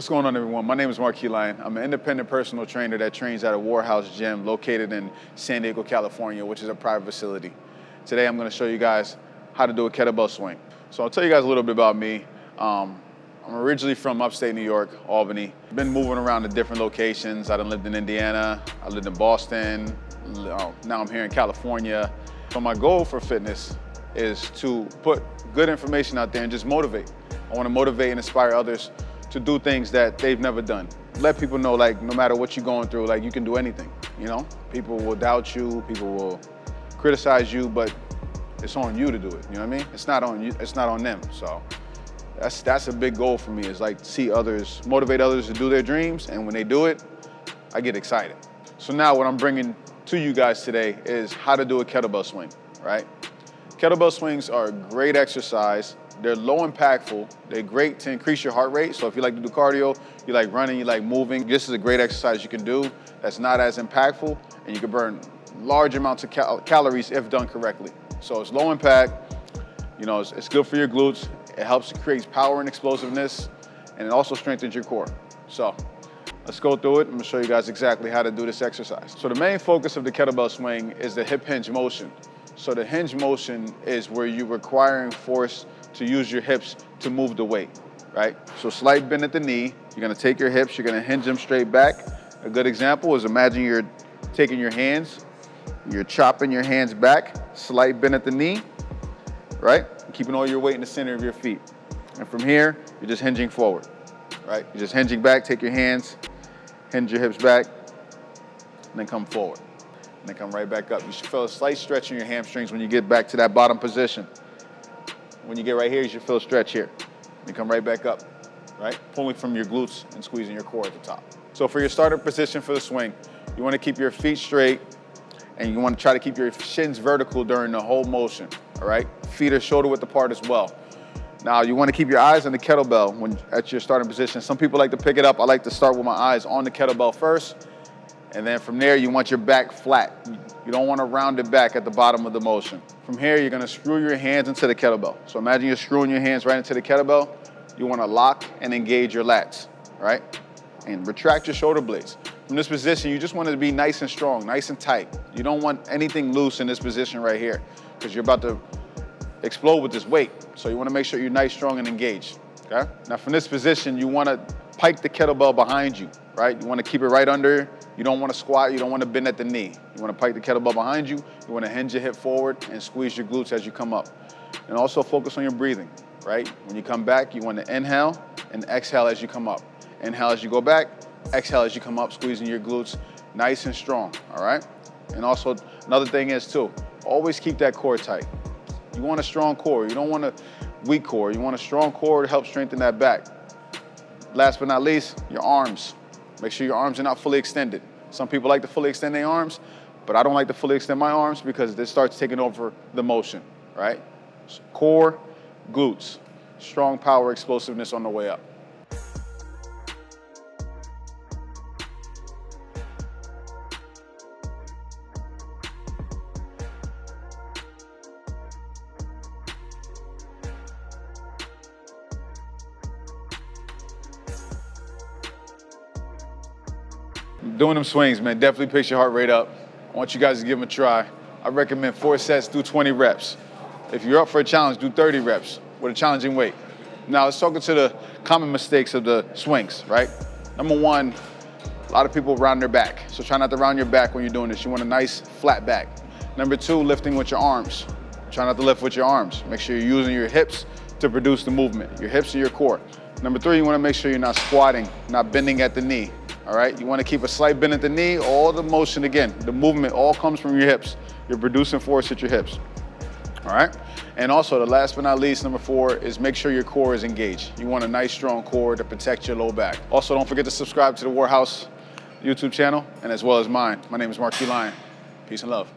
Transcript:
What's going on, everyone? My name is Marquis Lion. I'm an independent personal trainer that trains at a Warehouse gym located in San Diego, California, which is a private facility. Today, I'm going to show you guys how to do a kettlebell swing. So I'll tell you guys a little bit about me. I'm originally from upstate New York, Albany. I've been moving around to different locations. I done lived in Indiana, I lived in Boston, now I'm here in California. So my goal for fitness is to put good information out there and just motivate. I want to motivate and inspire others to do things that they've never done. Let people know, like, no matter what you're going through, like, you can do anything, you know? People will doubt you, people will criticize you, but it's on you to do it, you know what I mean? It's not on you, it's not on them. So that's a big goal for me, is like see others, motivate others to do their dreams, and when they do it, I get excited. So now what I'm bringing to you guys today is how to do a kettlebell swing, right? Kettlebell swings are a great exercise. They're low impactful. They're great to increase your heart rate. So if you like to do cardio, you like running, you like moving, this is a great exercise you can do that's not as impactful, and you can burn large amounts of calories if done correctly. So it's low impact, you know, it's good for your glutes. It helps to create power and explosiveness, and it also strengthens your core. So let's go through it. I'm gonna show you guys exactly how to do this exercise. So the main focus of the kettlebell swing is the hip hinge motion. So the hinge motion is where you're requiring force to use your hips to move the weight, right? So slight bend at the knee. You're gonna take your hips, you're gonna hinge them straight back. A good example is, imagine you're taking your hands, you're chopping your hands back, slight bend at the knee, right? Keeping all your weight in the center of your feet. And from here, you're just hinging forward, right? You're just hinging back, take your hands, hinge your hips back, and then come forward. And then come right back up. You should feel a slight stretch in your hamstrings when you get back to that bottom position. When you get right here, you should feel a stretch here. Then come right back up, right? Pulling from your glutes and squeezing your core at the top. So for your starter position for the swing, you want to keep your feet straight, and you want to try to keep your shins vertical during the whole motion, all right? Feet are shoulder width apart as well. Now, you want to keep your eyes on the kettlebell when at your starting position. Some people like to pick it up. I like to start with my eyes on the kettlebell first, and then from there, you want your back flat. You don't want to round it back at the bottom of the motion. From here, you're going to screw your hands into the kettlebell. So imagine you're screwing your hands right into the kettlebell. You want to lock and engage your lats, right? And retract your shoulder blades. From this position, you just want it to be nice and strong, nice and tight. You don't want anything loose in this position right here, because you're about to explode with this weight. So you want to make sure you're nice, strong, and engaged, okay? Now from this position, you want to pike the kettlebell behind you, right? You want to keep it right under. You don't want to squat, you don't want to bend at the knee. You want to pike the kettlebell behind you. You want to hinge your hip forward and squeeze your glutes as you come up. And also focus on your breathing, right? When you come back, you want to inhale and exhale as you come up. Inhale as you go back, exhale as you come up, squeezing your glutes nice and strong, all right? And also, another thing is too, always keep that core tight. You want a strong core. You don't want a weak core. You want a strong core to help strengthen that back. Last but not least, your arms. Make sure your arms are not fully extended. Some people like to fully extend their arms, but I don't like to fully extend my arms because this starts taking over the motion, right? So core, glutes, strong power, explosiveness on the way up. Doing them swings, man, definitely picks your heart rate up. I want you guys to give them a try. I recommend 4 sets, do 20 reps. If you're up for a challenge, do 30 reps with a challenging weight. Now, let's talk to the common mistakes of the swings, right? Number one, a lot of people round their back. So try not to round your back when you're doing this. You want a nice flat back. Number two, lifting with your arms. Try not to lift with your arms. Make sure you're using your hips to produce the movement, your hips and your core. Number three, you want to make sure you're not squatting, not bending at the knee. All right, you want to keep a slight bend at the knee. All the motion, again, the movement all comes from your hips. You're producing force at your hips. All right, and also the last but not least, number 4, is make sure your core is engaged. You want a nice strong core to protect your low back. Also, don't forget to subscribe to the Warehouse YouTube channel, and as well as mine. My name is Marquis Lion. Peace and love.